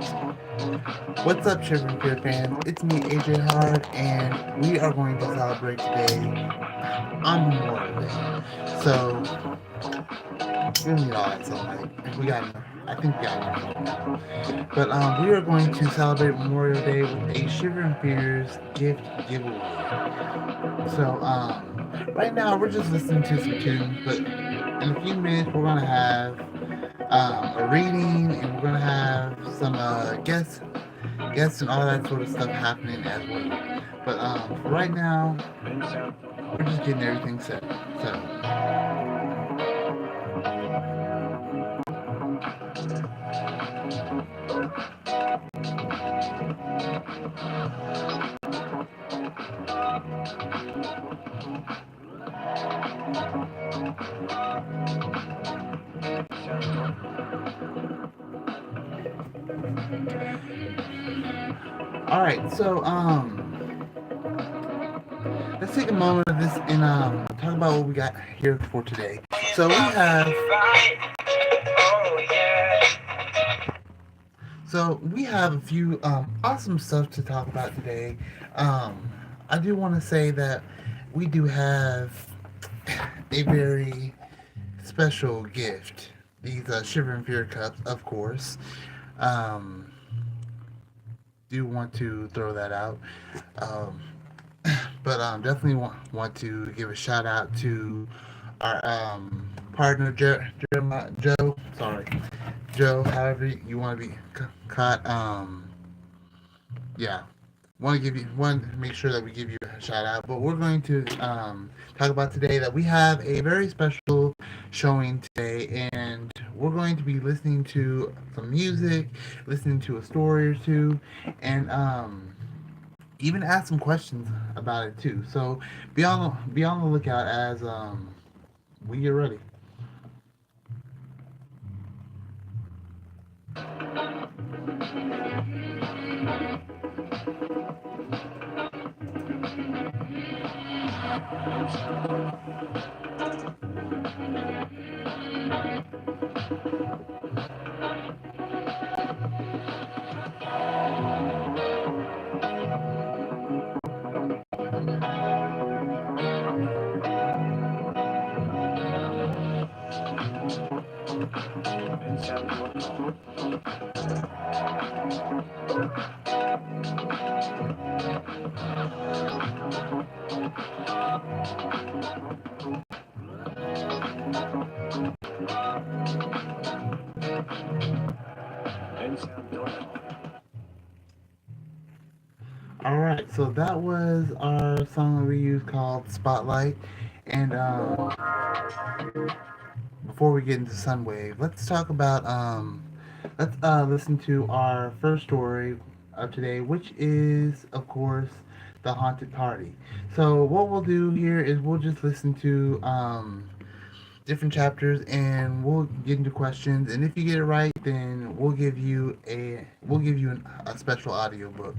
What's up, Shivering Fear fans? It's me, AJ Hard, and we are going to celebrate today on Memorial Day. So, we don't need all that celebrate. We got enough. I think we got enough right now. But we are going to celebrate Memorial Day with a Shivering Fears gift giveaway. So, right now we're just listening to some tunes, but in a few minutes we're gonna have a reading, and we're gonna have some guests and all that sort of stuff happening as well. But for right now, we're just getting everything set. So, all right. So, let's take a moment of this and talk about what we got here for today. So we have a few awesome stuff to talk about today. Um, I do want to say that we do have a very special gift. These Shiver and Fear cups, of course. Um, do want to throw that out. Um, but definitely want to give a shout out to our partner, Joe. Sorry, Joe, however you want to be caught. Yeah, want to make sure that we give you a shout out. But we're going to talk about today that we have a very special showing today, and we're going to be listening to some music, listening to a story or two, and even ask some questions about it too. So be on the lookout as we get ready. All right, so that was our song that we used called Spotlight, and before we get into Sunwave, let's talk about let's listen to our first story of today, which is of course the haunted party. So what we'll do here is we'll just listen to different chapters, and we'll get into questions, and if you get it right, then we'll give you a special audio book.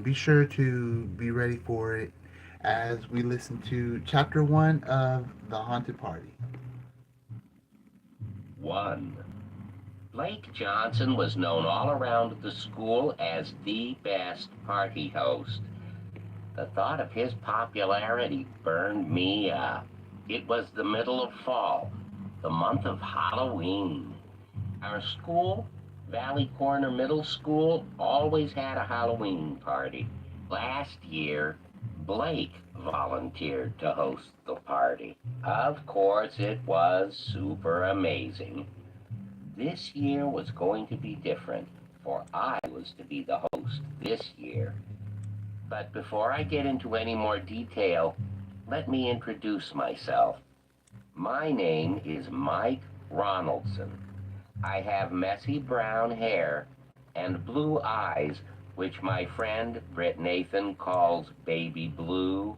Be sure to be ready for it as we listen to chapter one of the haunted party. 1. Blake Johnson was known all around the school as the best party host. The thought of his popularity burned me up. It was the middle of fall, the month of Halloween. Our school, Valley Corner Middle School, always had a Halloween party. Last year, Blake volunteered to host the party. Of course, it was super amazing. This year was going to be different, for I was to be the host this year. But before I get into any more detail, let me introduce myself. My name is Mike Ronaldson. I have messy brown hair and blue eyes, which my friend Britt Nathan calls baby blue,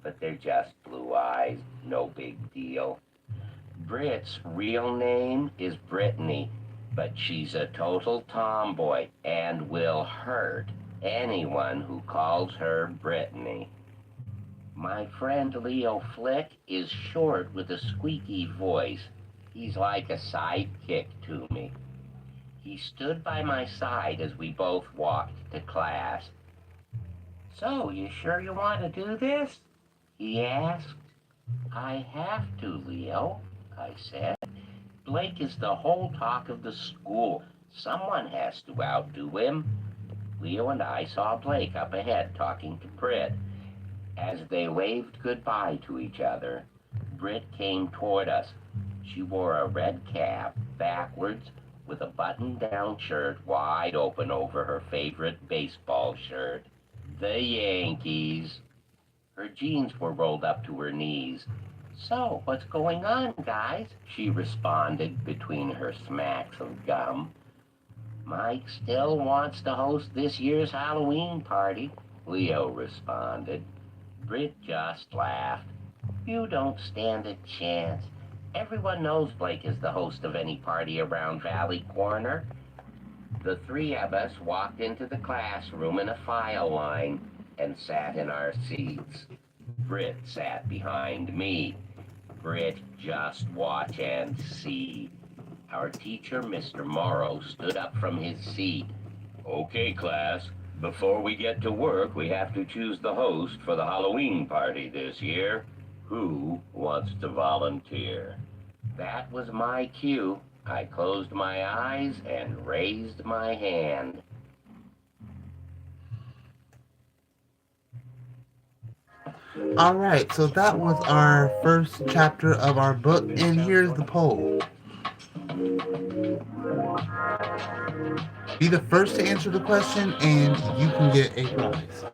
but they're just blue eyes, no big deal. Britt's real name is Brittany, but she's a total tomboy and will hurt anyone who calls her Brittany. My friend Leo Flick is short with a squeaky voice. He's like a sidekick to me. He stood by my side as we both walked to class. So, you sure you want to do this? He asked. I have to, Leo, I said. Blake is the whole talk of the school. Someone has to outdo him. Leo and I saw Blake up ahead talking to Britt. As they waved goodbye to each other, Britt came toward us. She wore a red cap, backwards, with a button-down shirt wide open over her favorite baseball shirt. The Yankees. Her jeans were rolled up to her knees. So, what's going on, guys? She responded between her smacks of gum. Mike still wants to host this year's Halloween party, Leo responded. Britt just laughed. You don't stand a chance. Everyone knows Blake is the host of any party around Valley Corner. The three of us walked into the classroom in a file line and sat in our seats. Britt sat behind me. Britt, just watch and see. Our teacher, Mr. Morrow, stood up from his seat. Okay, class. Before we get to work, we have to choose the host for the Halloween party this year. Who wants to volunteer? That was my cue. I closed my eyes and raised my hand. Alright, so that was our first chapter of our book, and here's the poll. Be the first to answer the question, and you can get a prize.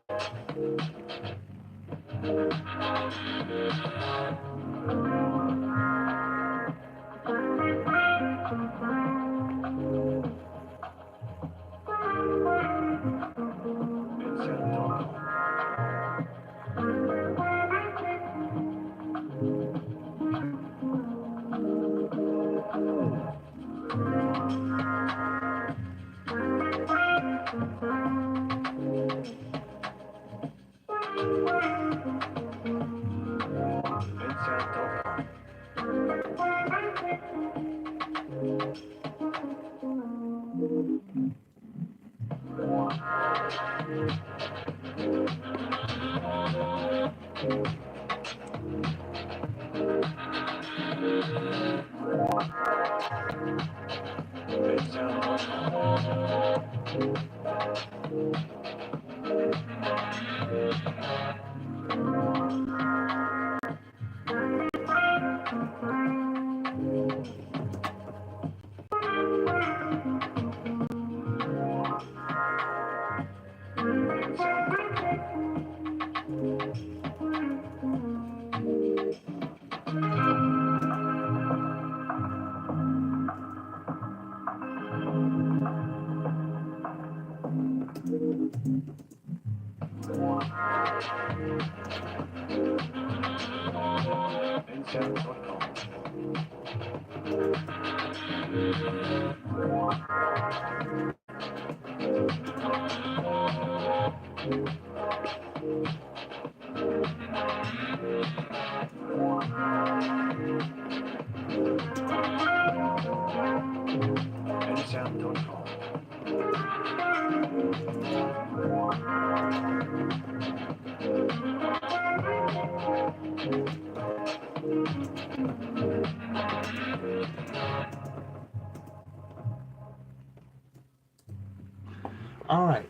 Alright,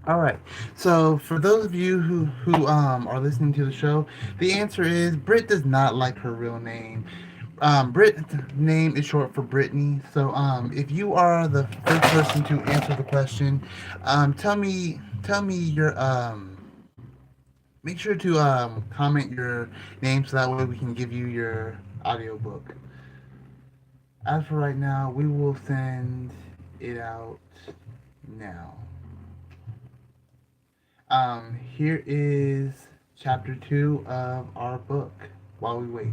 Alright, so for those of you who are listening to the show, the answer is Britt does not like her real name. Britt's name is short for Brittany. So if you are the first person to answer the question, tell me your make sure to comment your name so that way we can give you your audiobook. As for right now, we will send it out now. Here is chapter 2 of our book while we wait.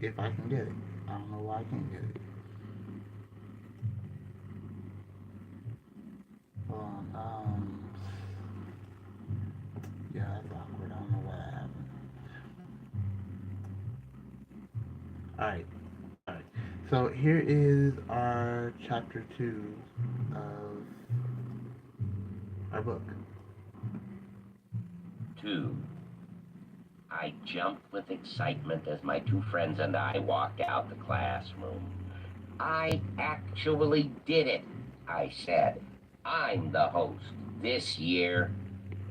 If I can get it. I don't know why I can't get it. Hold on. Yeah, that's awkward. I don't know why that happened. Alright, alright. So here is our chapter 2 of our book. 2. I jumped with excitement as my two friends and I walked out the classroom. I actually did it, I said. I'm the host this year.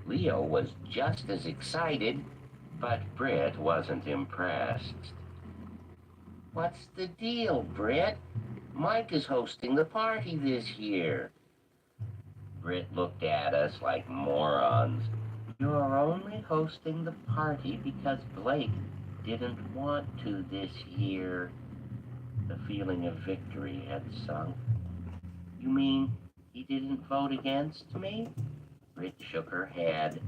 Leo was just as excited, but Britt wasn't impressed. What's the deal, Britt? Mike is hosting the party this year. Britt looked at us like morons. You're only hosting the party because Blake didn't want to this year. The feeling of victory had sunk. You mean he didn't vote against me? Britt shook her head.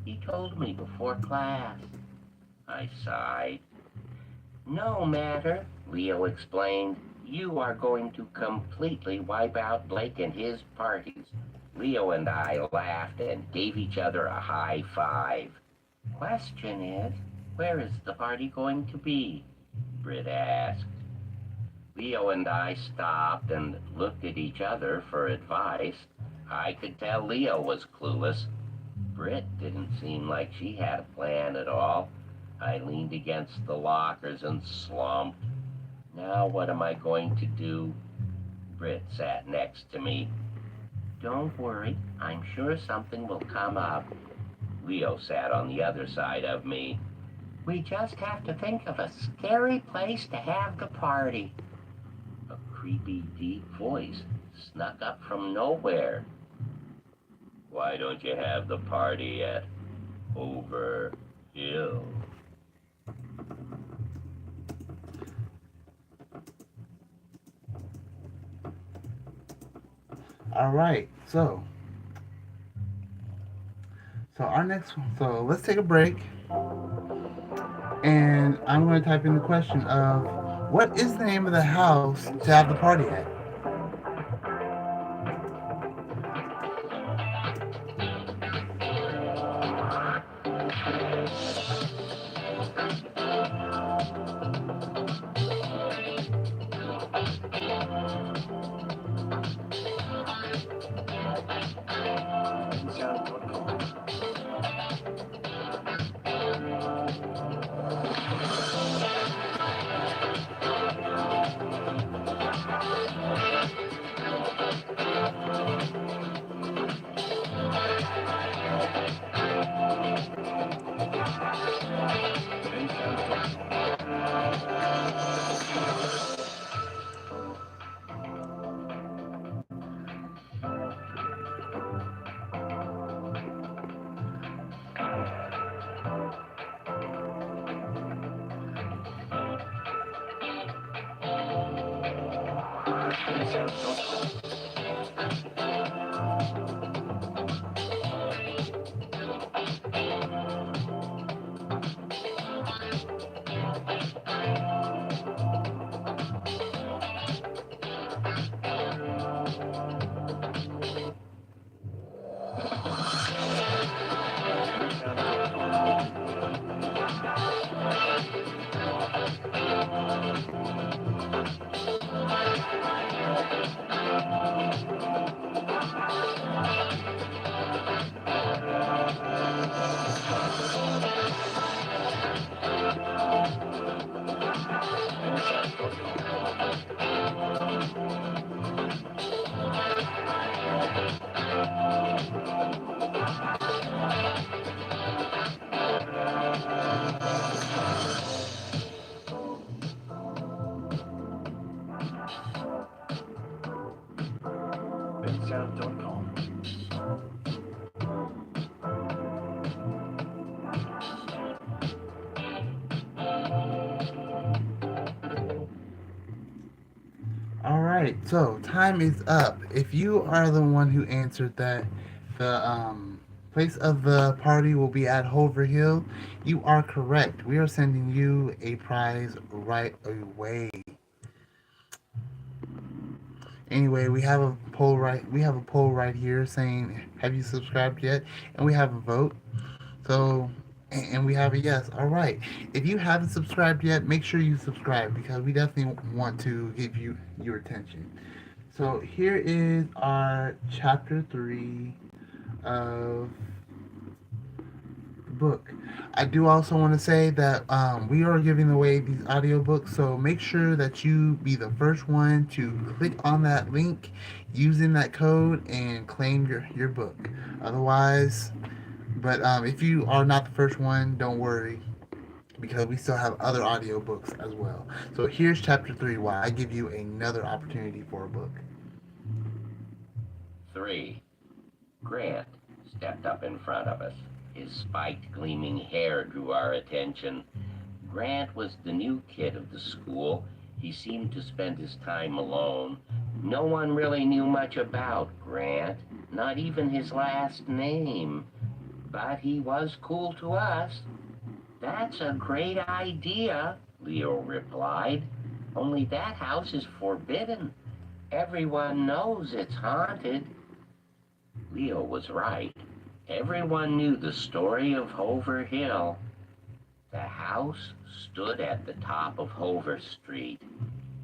He told me before class. I sighed. No matter, Leo explained. You are going to completely wipe out Blake and his parties. Leo and I laughed and gave each other a high five. Question is, where is the party going to be? Britt asked. Leo and I stopped and looked at each other for advice. I could tell Leo was clueless. Britt didn't seem like she had a plan at all. I leaned against the lockers and slumped. Now what am I going to do? Britt sat next to me. Don't worry, I'm sure something will come up. Leo sat on the other side of me. We just have to think of a scary place to have the party. A creepy, deep voice snuck up from nowhere. Why don't you have the party at Over Hill? Alright, so our next one. So let's take a break, and I'm going to type in the question of what is the name of the house to have the party at? All right, so time is up. If you are the one who answered that the place of the party will be at Hover Hill, you are correct. We are sending you a prize right away. Anyway, we have a poll right here saying have you subscribed yet? And we have a vote. So And we have a yes. All right. If you haven't subscribed yet, make sure you subscribe because we definitely want to give you your attention. So here is our chapter 3 of the book. I do also want to say that we are giving away these audiobooks, so make sure that you be the first one to click on that link using that code and claim your book. Otherwise, but if you are not the first one, don't worry because we still have other audiobooks as well. So here's chapter 3 why I give you another opportunity for a book. 3. Grant stepped up in front of us. His spiked, gleaming hair drew our attention. Grant was the new kid of the school. He seemed to spend his time alone. No one really knew much about Grant, not even his last name. But he was cool to us. That's a great idea, Leo replied. Only that house is forbidden. Everyone knows it's haunted. Leo was right. Everyone knew the story of Hover Hill. The house stood at the top of Hover Street.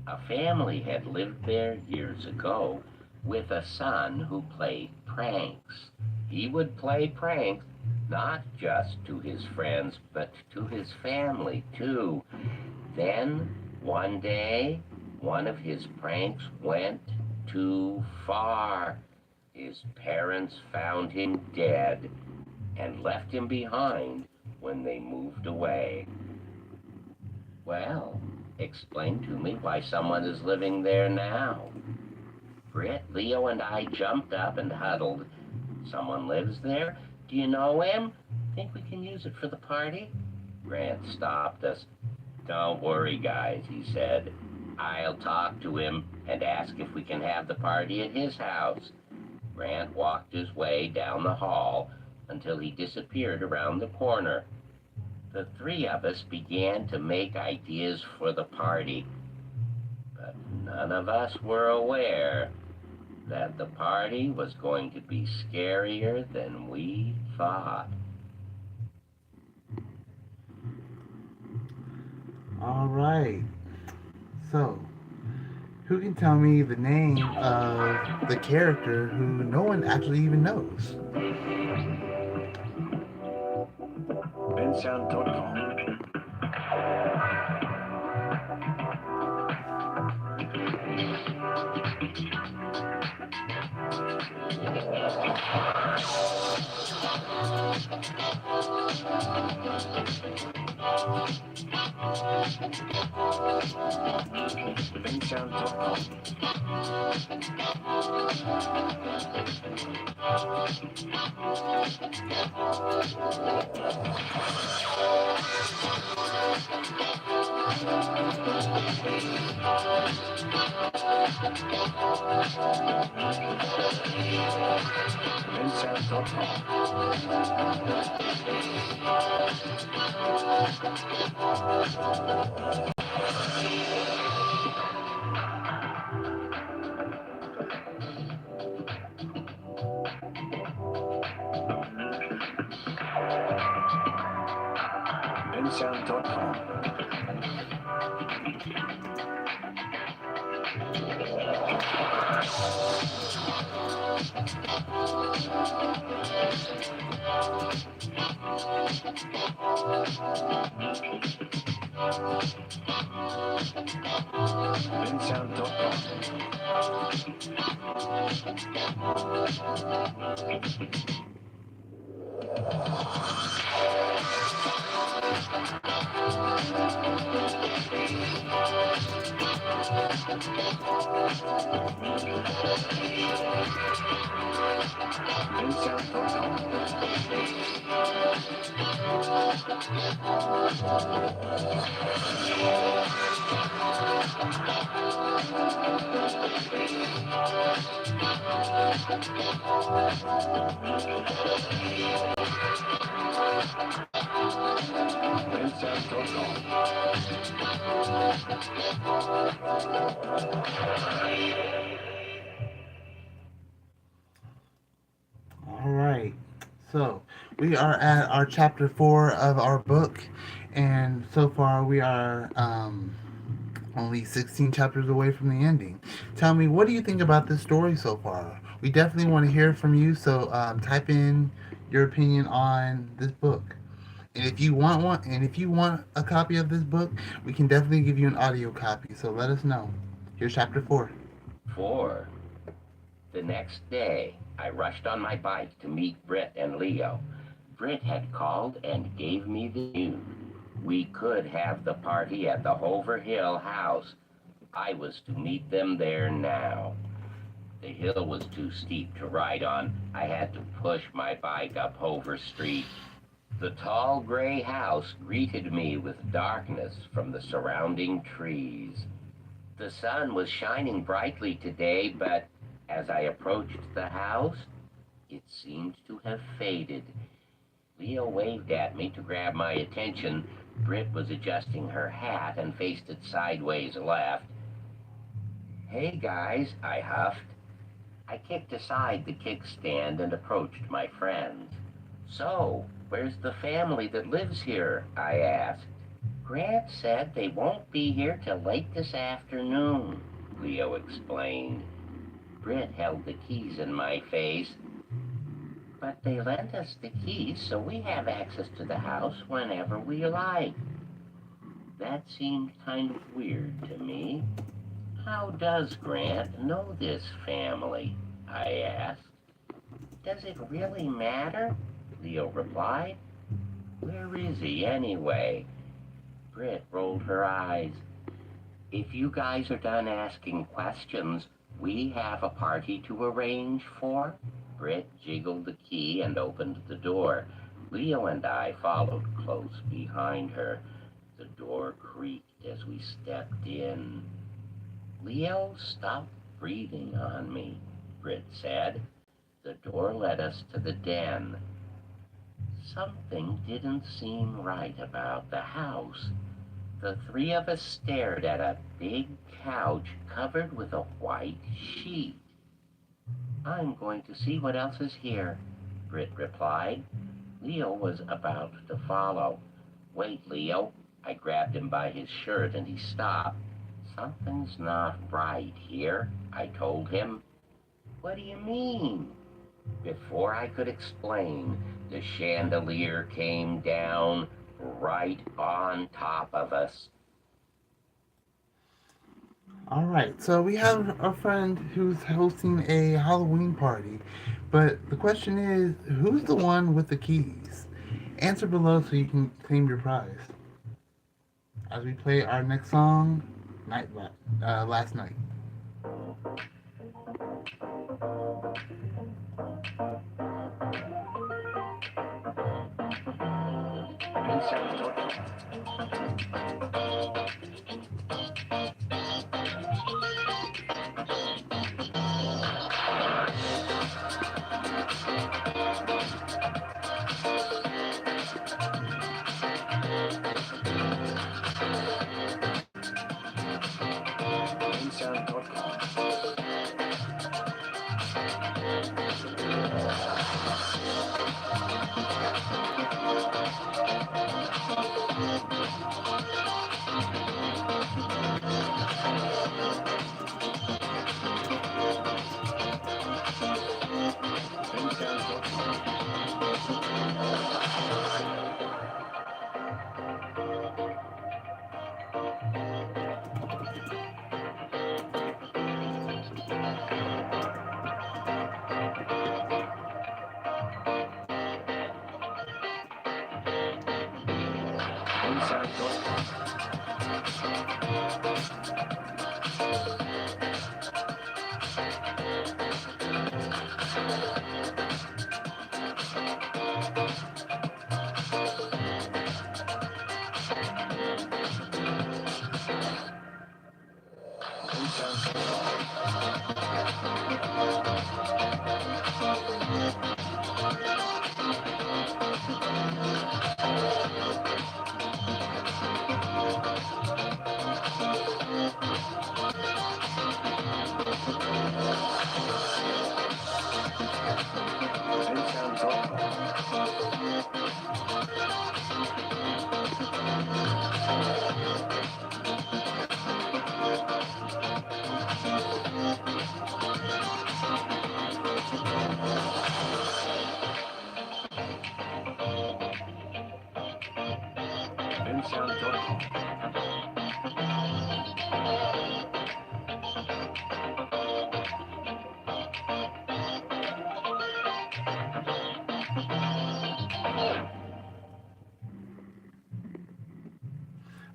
A family had lived there years ago with a son who played pranks. He would play pranks not just to his friends, but to his family too. Then, one day, one of his pranks went too far. His parents found him dead and left him behind when they moved away. Well, explain to me why someone is living there now. Britt, Leo, and I jumped up and huddled. Someone lives there? Do you know him? Think we can use it for the party? Grant stopped us. Don't worry, guys, he said. I'll talk to him and ask if we can have the party at his house. Grant walked his way down the hall until he disappeared around the corner. The three of us began to make ideas for the party, but none of us were aware that the party was going to be scarier than we thought. All right. So, who can tell me the name of the character who no one actually even knows? bensound.com. bensound.com. All right. So, We are at our chapter 4 of our book, and so far we are only 16 chapters away from the ending. Tell me, what do you think about this story so far? We definitely want to hear from you, so type in your opinion on this book. And if you want one, and if you want a copy of this book, we can definitely give you an audio copy. So let us know. Here's chapter 4. 4. The next day, I rushed on my bike to meet Britt and Leo. Britt had called and gave me the news. We could have the party at the Hover Hill house. I was to meet them there now. The hill was too steep to ride on. I had to push my bike up Hover Street. The tall gray house greeted me with darkness from the surrounding trees. The sun was shining brightly today, but as I approached the house, it seemed to have faded. Leo waved at me to grab my attention. Britt was adjusting her hat and faced it sideways left. Hey guys, I huffed. I kicked aside the kickstand and approached my friends. So, where's the family that lives here? I asked. Grant said they won't be here till late this afternoon, Leo explained. Britt held the keys in my face. But they lent us the keys so we have access to the house whenever we like. That seemed kind of weird to me. How does Grant know this family? I asked. Does it really matter? Leo replied. Where is he anyway? Britt rolled her eyes. If you guys are done asking questions, we have a party to arrange for? Britt jiggled the key and opened the door. Leo and I followed close behind her. The door creaked as we stepped in. Leo, stop breathing on me, Britt said. The door led us to the den. Something didn't seem right about the house. The three of us stared at a big couch covered with a white sheet. I'm going to see what else is here, Britt replied. Leo was about to follow. Wait, Leo. I grabbed him by his shirt and he stopped. Something's not right here, I told him. What do you mean? Before I could explain, the chandelier came down right on top of us. All right, so we have a friend who's hosting a Halloween party, but the question is, who's the one with the keys? Answer below so you can claim your prize. As we play our next song, Last Night.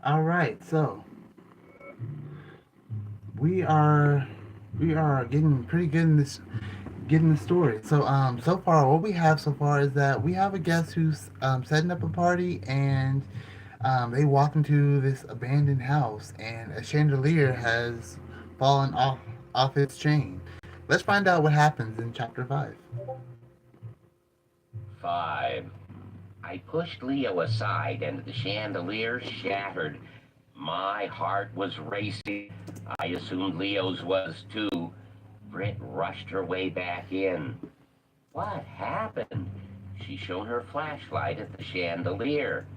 All right, so we are we are getting pretty good in this getting the story. So so far what we have so far is that we have a guest who's setting up a party, and they walk into this abandoned house, and a chandelier has fallen off its chain. Let's find out what happens in chapter 5. 5. I pushed Leo aside and the chandelier shattered. My heart was racing. I assumed Leo's was too. Britt rushed her way back in. What happened? She shone her flashlight at the chandelier.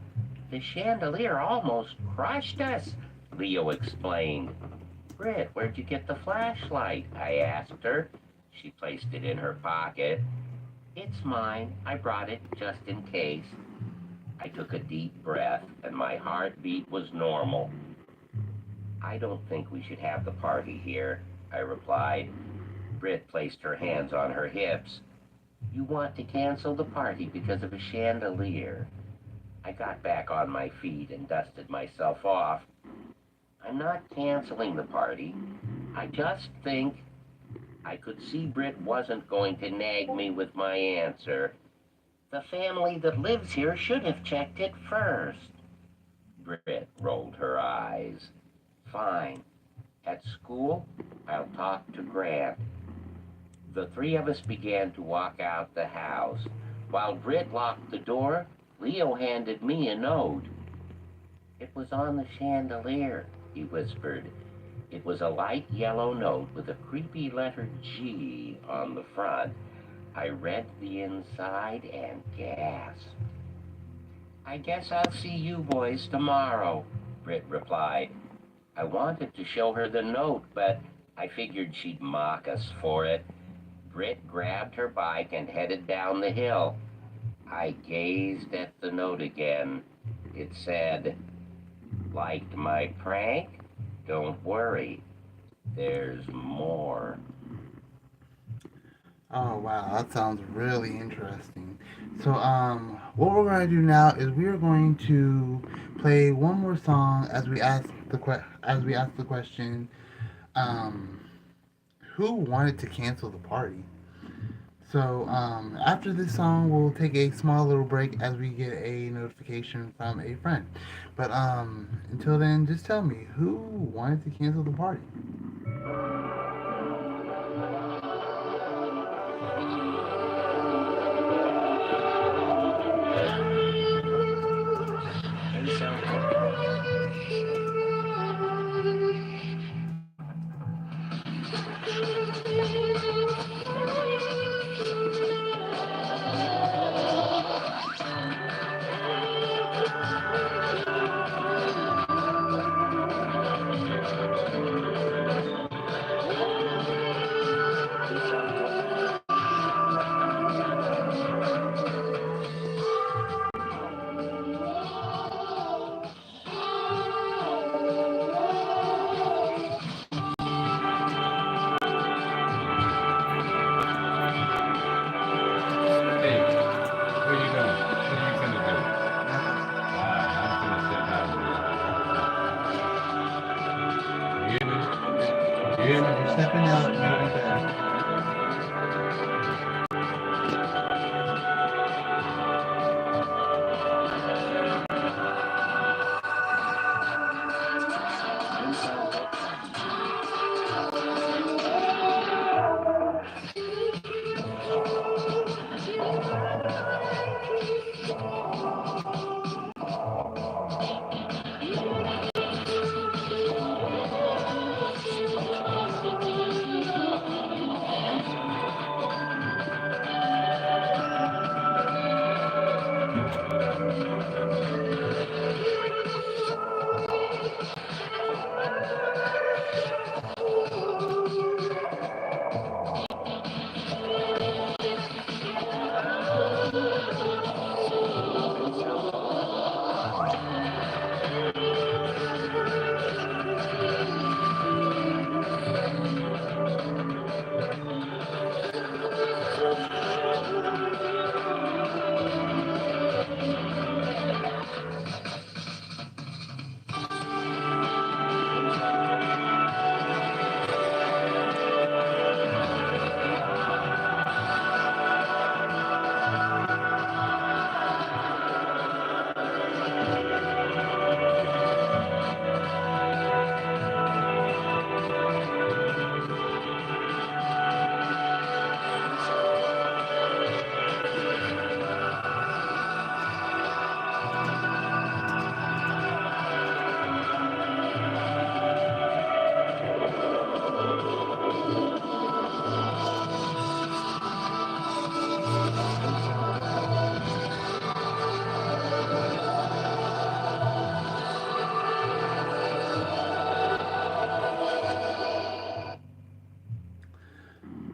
The chandelier almost crushed us, Leo explained. Britt, where'd you get the flashlight? I asked her. She placed it in her pocket. It's mine. I brought it just in case. I took a deep breath, and my heartbeat was normal. I don't think we should have the party here, I replied. Britt placed her hands on her hips. You want to cancel the party because of a chandelier? I got back on my feet and dusted myself off. I'm not canceling the party. I just think I could see Britt wasn't going to nag me with my answer. The family that lives here should have checked it first. Britt rolled her eyes. Fine. At school, I'll talk to Grant. The three of us began to walk out the house. While Britt locked the door, Leo handed me a note. It was on the chandelier, he whispered. It was a light yellow note with a creepy letter G on the front. I read the inside and gasped. I guess I'll see you boys tomorrow, Britt replied. I wanted to show her the note, but I figured she'd mock us for it. Britt grabbed her bike and headed down the hill. I gazed at the note again. It said, Liked my prank? Don't worry, there's more. Oh wow, that sounds really interesting. So what we're going to do now is we are going to play one more song as we ask the question, um who wanted to cancel the party? So after this song, we'll take a small little break as we get a notification from a friend. But until then, just tell me who wanted to cancel the party. Hey, where you going? What are you finna do? Nothing. Alright, I'm finna step out of here. You hear me? You hear me? You're stepping out. You'll be back.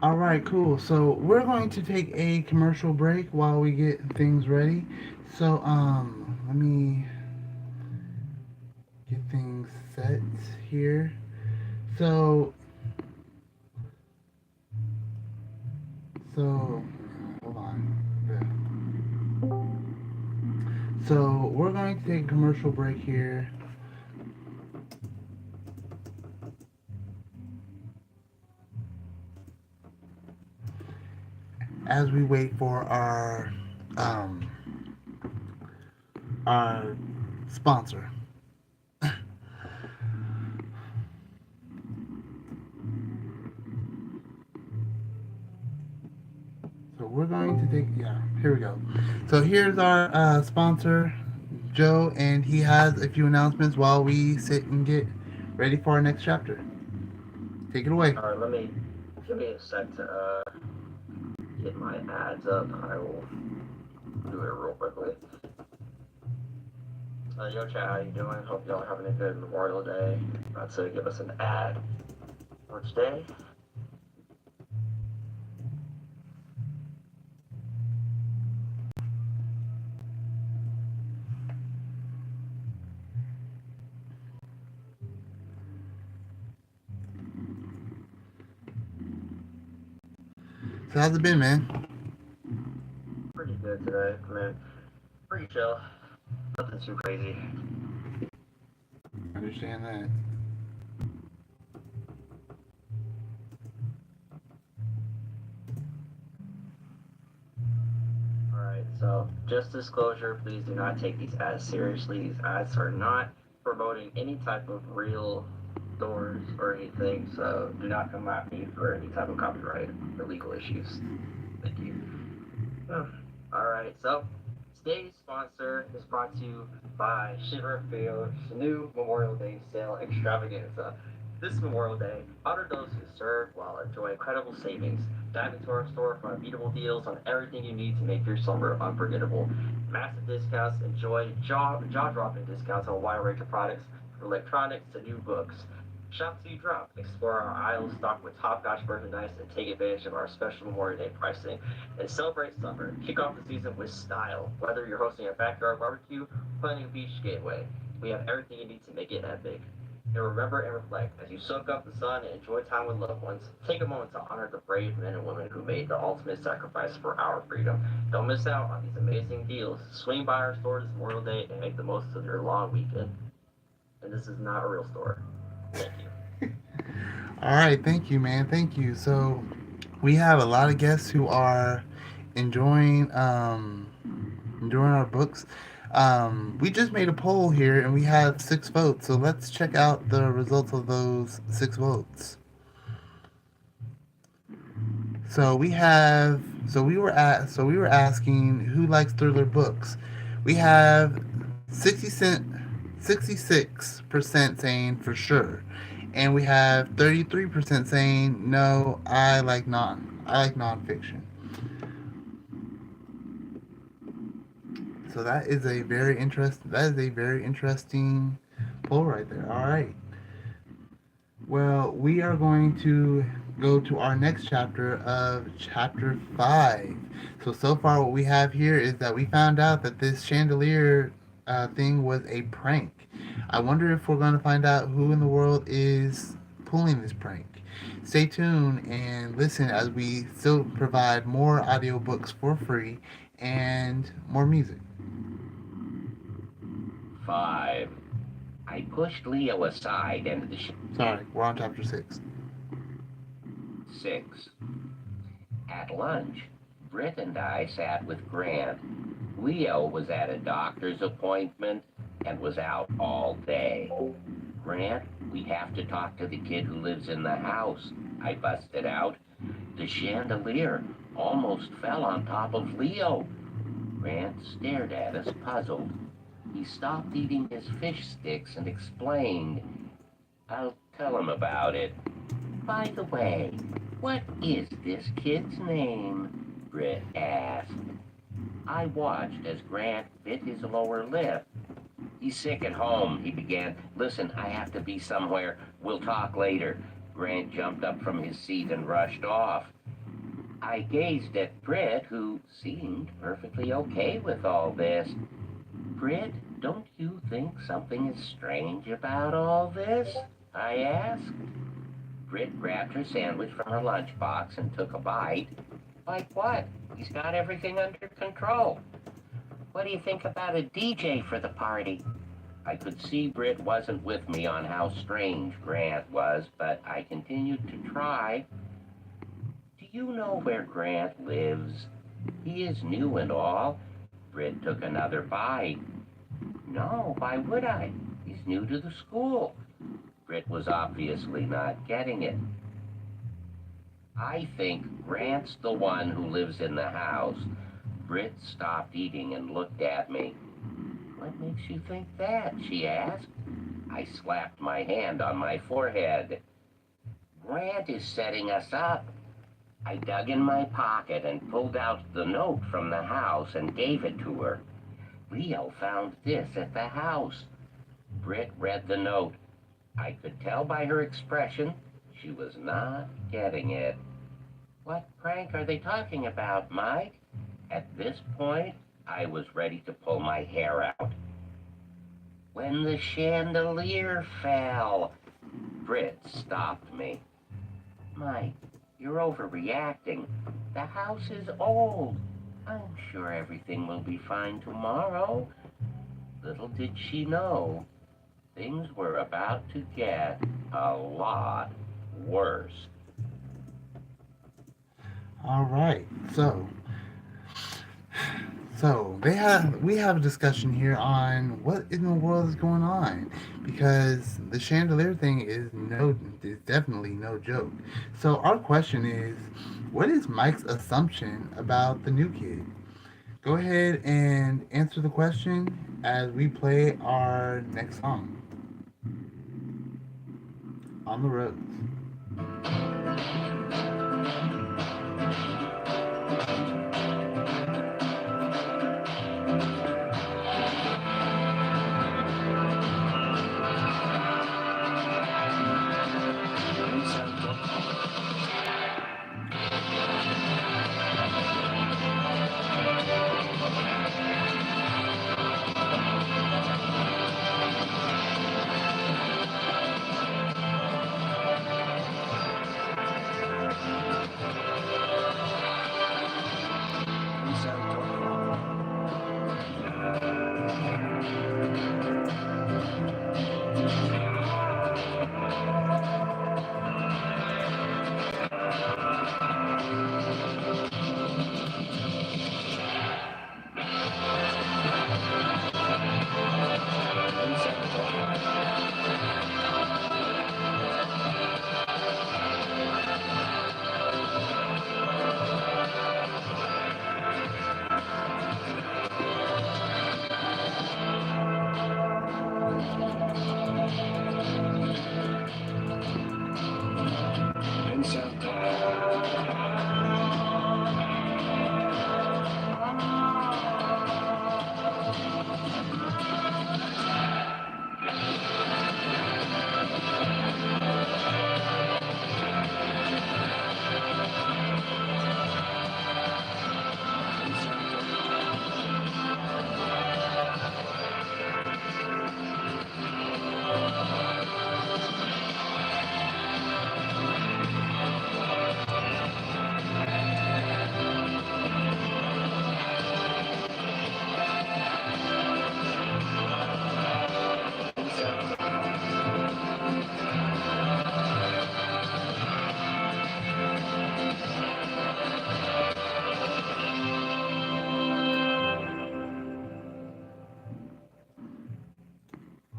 All right, cool. So we're going to take a commercial break while we get things ready. So let me get things set here. So so hold on. Yeah. So we're going to take a commercial break here. As we wait for um our sponsor. So we're going to take, yeah, here we go. So here's our sponsor, Joe, and he has a few announcements while we sit and get ready for our next chapter. Take it away. All right, give me a sec to get my ads up. I will do it real quickly. Yo, chat, how you doing? Hope y'all are having a good Memorial Day. About to give us an ad for today. So how's it been, man? Pretty good today, man. Pretty chill. Nothing too crazy. I understand that. Alright, so just disclosure, please do not take these ads seriously. These ads are not promoting any type of real stores or anything, so do not come at me for any type of copyright or legal issues. Thank you. Alright, so today's sponsor is brought to you by Shiver Field's new Memorial Day sale extravaganza. This Memorial Day, honor those who serve while enjoying incredible savings. Dive into our store for unbeatable deals on everything you need to make your summer unforgettable. Massive discounts, enjoy jaw-dropping discounts on a wide range of products, from electronics to new books. Shop till you drop. Explore our aisles stocked with top-notch merchandise and take advantage of our special Memorial Day pricing. And celebrate summer. Kick off the season with style. Whether you're hosting a backyard barbecue or planning a beach getaway, we have everything you need to make it epic. And remember and reflect as you soak up the sun and enjoy time with loved ones. Take a moment to honor the brave men and women who made the ultimate sacrifice for our freedom. Don't miss out on these amazing deals. Swing by our store this Memorial Day and make the most of your long weekend. And this is not a real store. Thank you. All right, thank you, man. Thank you. So we have a lot of guests who are enjoying enjoying our books. We just made a poll here and we have 6 votes. So let's check out the results of those 6 votes. So we were asking who likes thriller books. We have 66% saying for sure, and we have 33% saying no. I like nonfiction. So that is a very interesting poll right there. All right. Well, we are going to go to our next chapter of chapter 5. So far, what we have here is that we found out that this chandelier thing was a prank. I wonder if we're going to find out who in the world is pulling this prank. Stay tuned and listen as we still provide more audiobooks for free and more music. 5. I pushed Leo aside and Sorry, we're on chapter 6. 6. At lunch, Britt and I sat with Grant. Leo was at a doctor's appointment and was out all day. Grant, we have to talk to the kid who lives in the house, I busted out. The chandelier almost fell on top of Leo. Grant stared at us, puzzled. He stopped eating his fish sticks and explained. I'll tell him about it. By the way, what is this kid's name? Britt asked. I watched as Grant bit his lower lip. He's sick at home, he began. Listen, I have to be somewhere. We'll talk later. Grant jumped up from his seat and rushed off. I gazed at Britt, who seemed perfectly okay with all this. Britt, don't you think something is strange about all this? I asked. Britt grabbed her sandwich from her lunchbox and took a bite. Like what? He's got everything under control. What do you think about a DJ for the party? I could see Britt wasn't with me on how strange Grant was, but I continued to try. Do you know where Grant lives? He is new and all. Britt took another bite. No, why would I? He's new to the school. Britt was obviously not getting it. I think Grant's the one who lives in the house. Britt stopped eating and looked at me. What makes you think that? She asked. I slapped my hand on my forehead. Grant is setting us up. I dug in my pocket and pulled out the note from the house and gave it to her. Leo found this at the house. Britt read the note. I could tell by her expression she was not getting it. What prank are they talking about, Mike? At this point, I was ready to pull my hair out. When the chandelier fell, Britt stopped me. Mike, you're overreacting. The house is old. I'm sure everything will be fine tomorrow. Little did she know, things were about to get a lot worse. All right. So we have a discussion here on what in the world is going on, because the chandelier thing is definitely no joke. So our question is, what is Mike's assumption about the new kid? Go ahead and answer the question as we play our next song, On the Roads.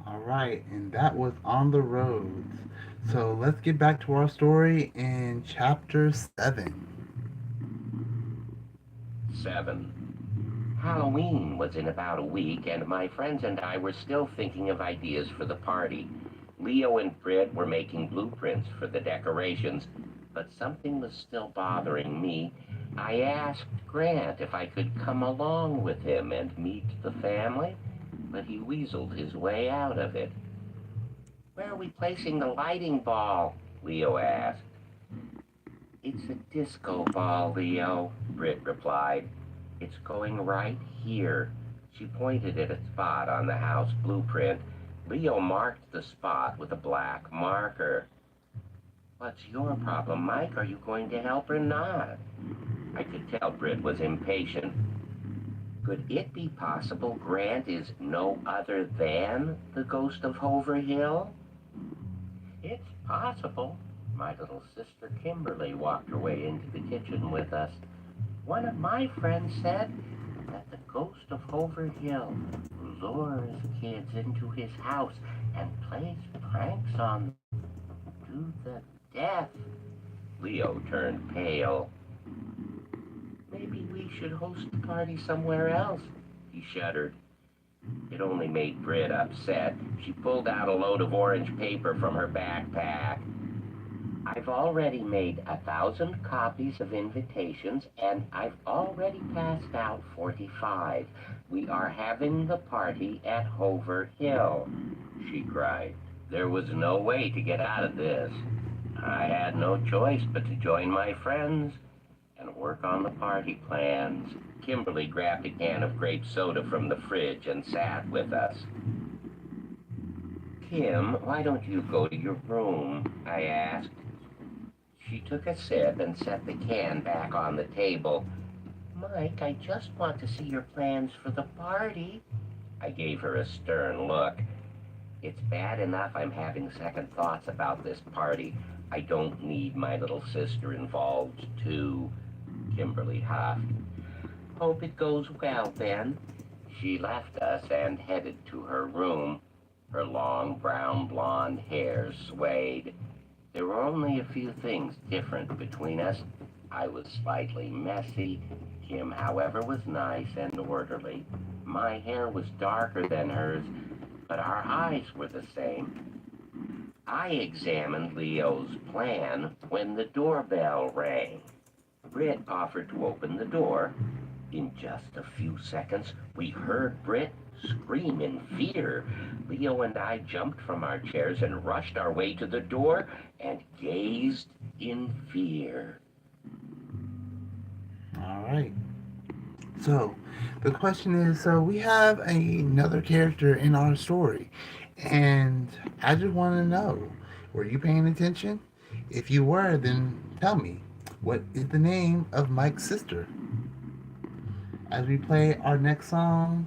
All right, and that was On the Roads. So let's get back to our story in chapter 7. 7. Halloween was in about a week, and my friends and I were still thinking of ideas for the party. Leo and Britt were making blueprints for the decorations, but something was still bothering me. I asked Grant if I could come along with him and meet the family, but he weaseled his way out of it. Where are we placing the lighting ball? Leo asked. It's a disco ball, Leo, Britt replied. It's going right here. She pointed at a spot on the house blueprint. Leo marked the spot with a black marker. What's your problem, Mike? Are you going to help or not? I could tell Britt was impatient. Could it be possible Grant is no other than the ghost of Hover Hill? It's possible. My little sister Kimberly walked her way into the kitchen with us. One of my friends said that the ghost of Hover Hill lures kids into his house and plays pranks on them to the death. Leo turned pale. Maybe we should host the party somewhere else, he shuddered. It only made Britt upset. She pulled out a load of orange paper from her backpack. I've already made 1,000 copies of invitations, and I've already passed out 45. We are having the party at Hover Hill, she cried. There was no way to get out of this. I had no choice but to join my friends and work on the party plans. Kimberly grabbed a can of grape soda from the fridge and sat with us. Kim, why don't you go to your room? I asked. She took a sip and set the can back on the table. Mike, I just want to see your plans for the party. I gave her a stern look. It's bad enough I'm having second thoughts about this party. I don't need my little sister involved, too. Kimberly huffed. Hope it goes well, then. She left us and headed to her room. Her long brown blonde hair swayed. There were only a few things different between us. I was slightly messy. Kim, however, was nice and orderly. My hair was darker than hers, but our eyes were the same. I examined Leo's plan when the doorbell rang. Britt offered to open the door. In just a few seconds, we heard Britt scream in fear. Leo and I jumped from our chairs and rushed our way to the door and gazed in fear. All right. So, the question is, so we have another character in our story, and I just want to know, were you paying attention? If you were, then tell me, what is the name of Mike's sister? As we play our next song,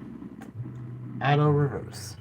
Auto Reverse.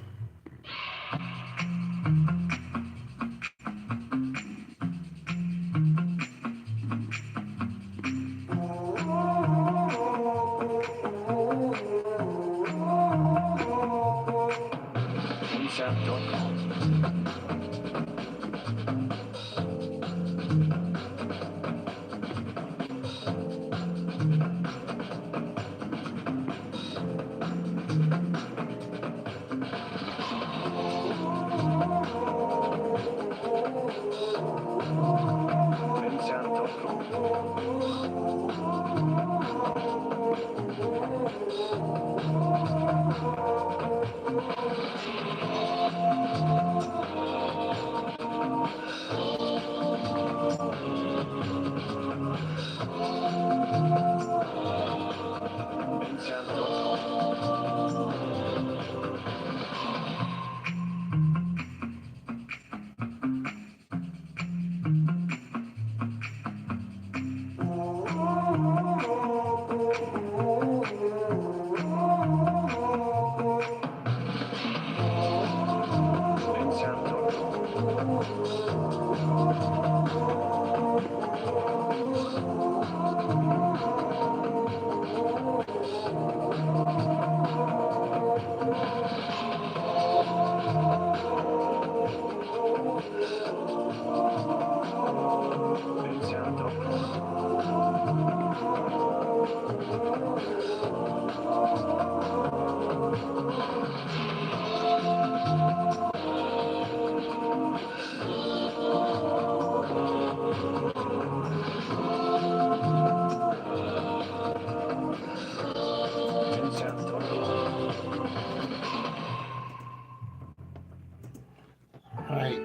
All right.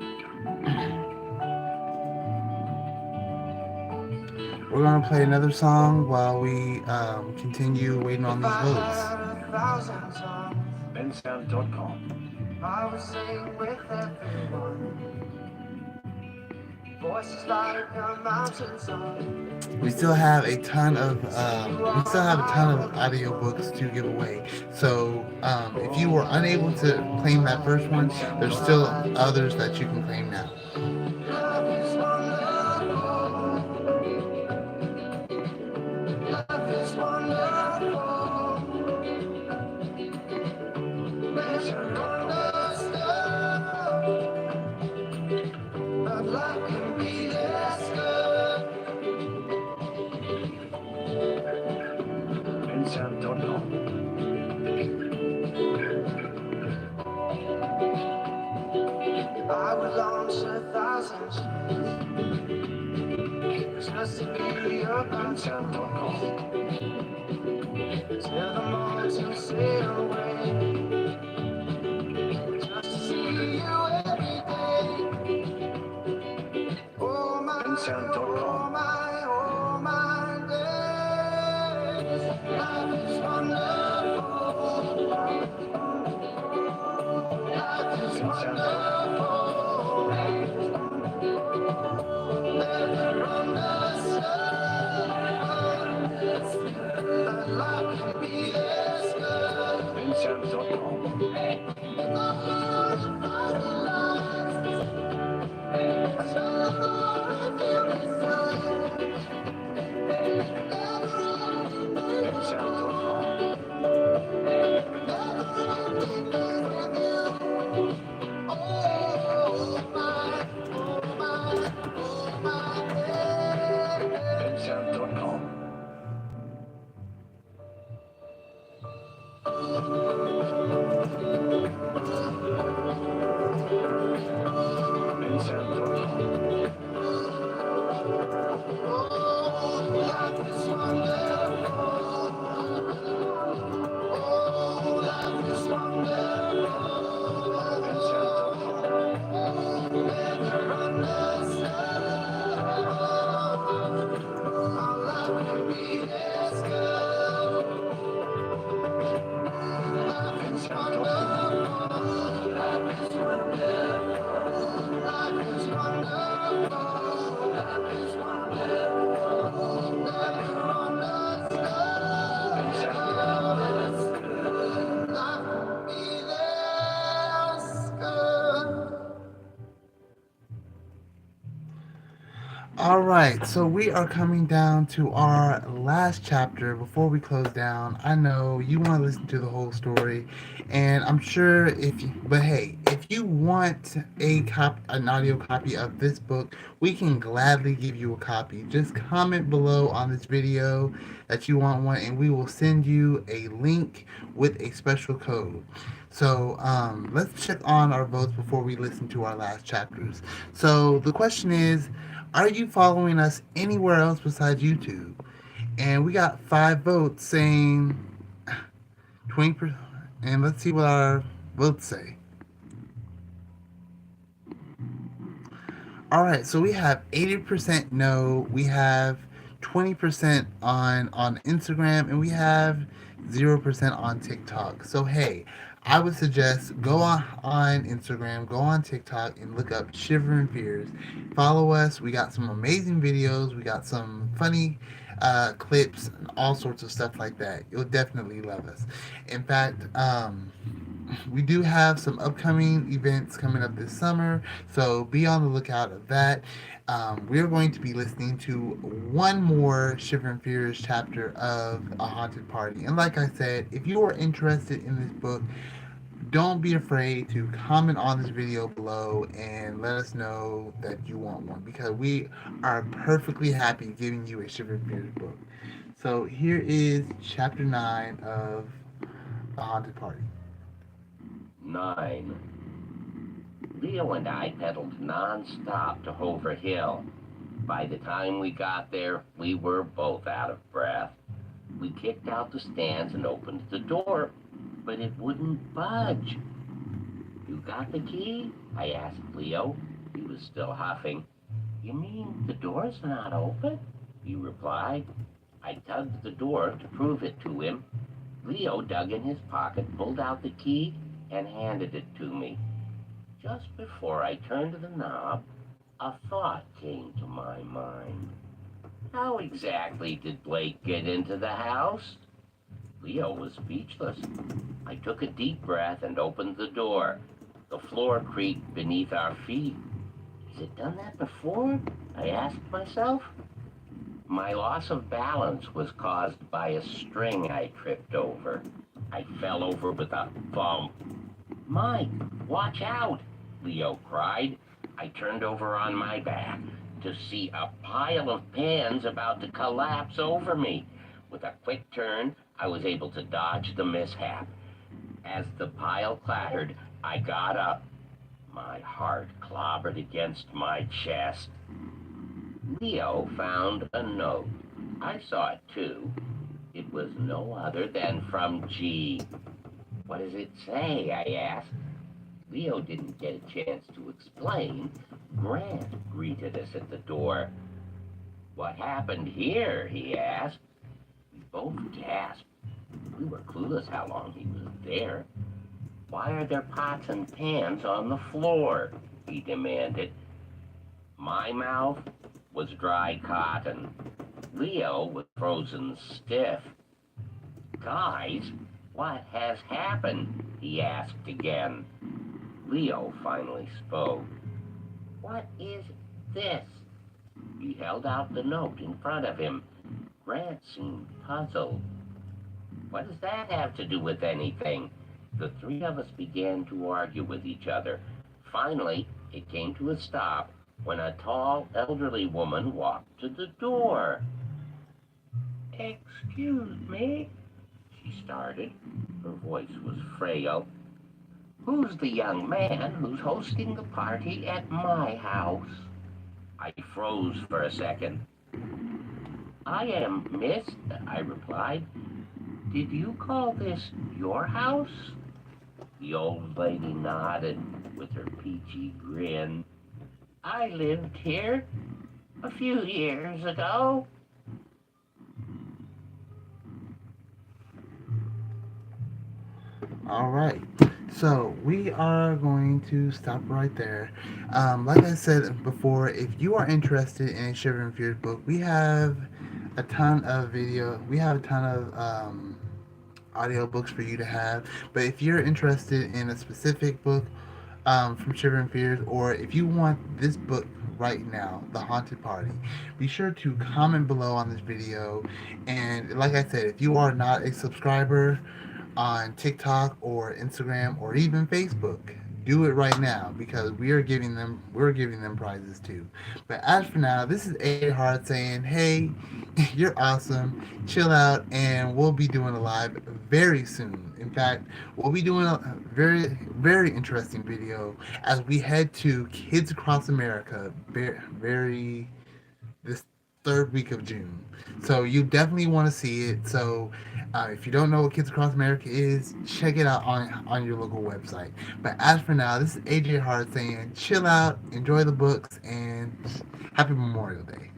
We're gonna play another song while we continue waiting on these votes. bensound.com. I would sing with everyone. Voices like a mountain song. We still have a ton of audiobooks to give away. So if you were unable to claim that first one, there's still others that you can claim now. Love is wonderful. Love is wonderful. There's a cornerstone, but life can be this good. bensound.com. I would launch 1,000 ships just to be your control. bensound.com. Till the mountains sail away, just to see you every day. Oh my, bensound.com. oh my days. Life is wonderful. Life is wonderful. Never understood that life can be this good. bensound.com. bensound.com. bensound.com. bensound.com. All right, so we are coming down to our last chapter before we close down. I know you want to listen to the whole story, and I'm sure but hey, if you want an audio copy of this book, we can gladly give you a copy. Just comment below on this video that you want one, and we will send you a link with a special code. So let's check on our votes before we listen to our last chapters. So the question is, are you following us anywhere else besides YouTube? And we got 5 votes saying 20%. And let's see what our votes say. All right, so we have 80% no, we have 20% on Instagram, and we have 0% on TikTok. So hey, I would suggest go on Instagram, go on TikTok, and look up Shivering Fears. Follow us. We got some amazing videos. We got some funny clips and all sorts of stuff like that. You'll definitely love us. In fact, we do have some upcoming events coming up this summer, so be on the lookout of that. We're going to be listening to one more Shivering Fears chapter of A Haunted Party. And like I said, if you are interested in this book, don't be afraid to comment on this video below and let us know that you want one, because we are perfectly happy giving you a Shivering Fears book. So here is chapter 9 of A Haunted Party. 9. Leo and I pedaled non-stop to Hover Hill. By the time we got there, we were both out of breath. We kicked out the stands and opened the door, but it wouldn't budge. "You got the key?" I asked Leo. He was still huffing. "You mean the door's not open?" he replied. I tugged the door to prove it to him. Leo dug in his pocket, pulled out the key, and handed it to me. Just before I turned the knob, a thought came to my mind. How exactly did Blake get into the house? Leo was speechless. I took a deep breath and opened the door. The floor creaked beneath our feet. Has it done that before? I asked myself. My loss of balance was caused by a string I tripped over. I fell over with a bump. Mike, watch out! Leo cried. I turned over on my back to see a pile of pans about to collapse over me. With a quick turn, I was able to dodge the mishap. As the pile clattered, I got up. My heart clobbered against my chest. Leo found a note. I saw it too. It was no other than from G. What does it say? I asked. Leo didn't get a chance to explain. Grant greeted us at the door. What happened here? He asked. We both gasped. We were clueless how long he was there. Why are there pots and pans on the floor? He demanded. My mouth was dry cotton. Leo was frozen stiff. Guys, what has happened? He asked again. Leo finally spoke. What is this? He held out the note in front of him. Grant seemed puzzled. What does that have to do with anything? The three of us began to argue with each other. Finally, it came to a stop when a tall, elderly woman walked to the door. Excuse me, she started. Her voice was frail. Who's the young man who's hosting the party at my house? I froze for a second. I am Miss, I replied. Did you call this your house? The old lady nodded with her peachy grin. I lived here a few years ago. All right. So we are going to stop right there. Like I said before, if you are interested in a Shiver and Fears book, we have a ton of video. We have a ton of audio books for you to have. But if you're interested in a specific book from Shiver and Fears, or if you want this book right now, The Haunted Party, be sure to comment below on this video. And like I said, if you are not a subscriber on TikTok or Instagram or even Facebook, do it right now because we're giving them prizes too. But as for now, this is A Hard saying, hey, you're awesome. Chill out, and we'll be doing a live very soon. In fact, we'll be doing a very interesting video as we head to Kids Across America very this third week of June. So you definitely want to see it. So if you don't know what Kids Across America is, check it out on your local website. But as for now, this is AJ Hart saying, chill out, enjoy the books, and happy Memorial Day.